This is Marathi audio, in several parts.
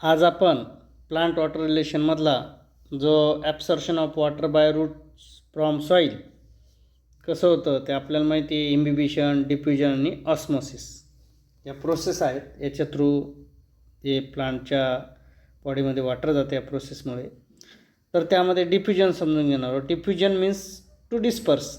आज आपण प्लांट वॉटर रिलेशनमधला जो absorption of water by roots from soil कसं होतं ते आपल्याला माहिती आहे. इम्बिबिशन, डिफ्युजन आणि ऑस्मोसिस या प्रोसेस आहेत. याच्या थ्रू जे प्लांटच्या बॉडीमध्ये वॉटर जाते या प्रोसेसमुळे. तर त्यामध्ये डिफ्युजन समजून घेणार आहोत. Diffusion means to disperse.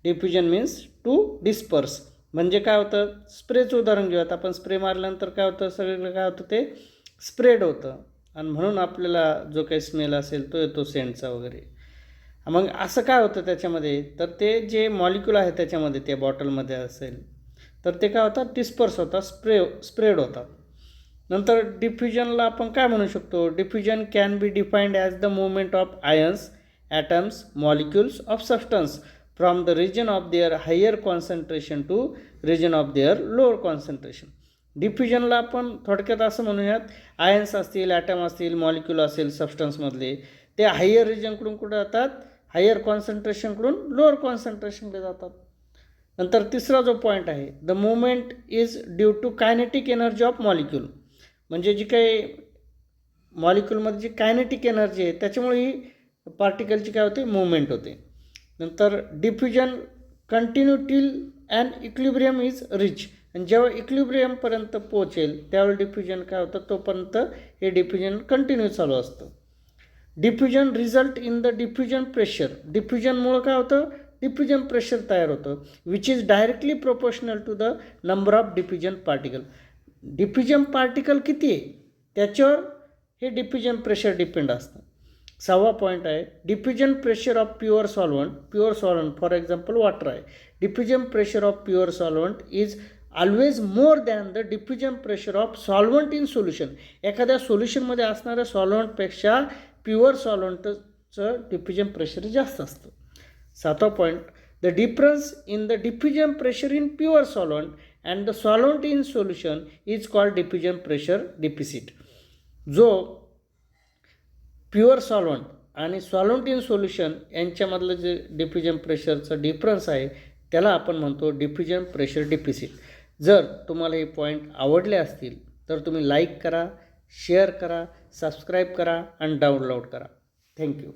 Diffusion means to disperse म्हणजे काय होतं, स्प्रेचं उदाहरण घेऊयात. आपण स्प्रे मारल्यानंतर काय होतं, सगळीकडे काय होतं, ते स्प्रेड होतं आणि म्हणून आपल्याला जो काही स्मेल असेल तो येतो सेंटचा वगैरे. मग असं काय होतं त्याच्यामध्ये, तर ते जे मॉलिक्यूल आहे त्याच्यामध्ये त्या बॉटलमध्ये असेल तर ते काय होतात, डिस्पर्स होतात, स्प्रेड होतात. नंतर डिफ्युजनला आपण काय म्हणू शकतो, diffusion can be defined as the movement of ions, atoms, molecules of substance from the region of their higher concentration to region of their lower concentration. डिफ्युजनला आपण थोडक्यात असं म्हणूयात, आयन्स असतील, ॲटम असतील, मॉलिक्यूल असेल सबस्टन्समधले, ते हायर रिजनकडून कुठे जातात, हायर कॉन्सन्ट्रेशनकडून लोअर कॉन्सन्ट्रेशनकडे जातात. नंतर तिसरा जो पॉईंट आहे, the movement is due to kinetic energy of molecule. म्हणजे जी काही मॉलिक्यूलमध्ये जी कायनेटिक एनर्जी आहे त्याच्यामुळे ही पार्टिकलची काय होते, मुवमेंट होते. नंतर diffusion continue till and equilibrium is rich. आणि जेव्हा इक्विलिब्रियमपर्यंत पोहोचेल त्यावेळी डिफ्युजन काय होतं, तोपर्यंत हे डिफ्युजन कंटिन्यू चालू असतं. Diffusion result in the diffusion pressure. डिफ्युजनमुळं काय होतं, डिफ्युजन प्रेशर तयार होतं, which is directly proportional to the number of diffusion particle. Diffusion particle किती आहे त्याच्यावर हे डिफ्युजन प्रेशर डिपेंड असतं. 6वा पॉईंट आहे, diffusion pressure of pure solvent. Pure solvent for example water आहे. Diffusion pressure of pure solvent is always more than the diffusion pressure of solvent in solution. एखाद्या सोल्युशनमध्ये असणाऱ्या सॉल्वंटपेक्षा प्युअर सॉल्वंटचं डिफ्युजन प्रेशर जास्त असतं. 7वा point, the difference in the diffusion pressure in pure solvent and the solvent in solution is called diffusion pressure deficit. जो प्युअर सॉल्वंट आणि सॉल्वंट इन सोल्युशन यांच्यामधलं जे डिफ्युजन प्रेशरचं डिफरन्स आहे त्याला आपण म्हणतो डिफ्युजन प्रेशर डिफिसिट. जर तुम्हाला हे पॉईंट आवडले असतील तर तुम्ही लाईक करा, शेअर करा, सबस्क्राईब करा आणि डाउनलोड करा. थँक्यू.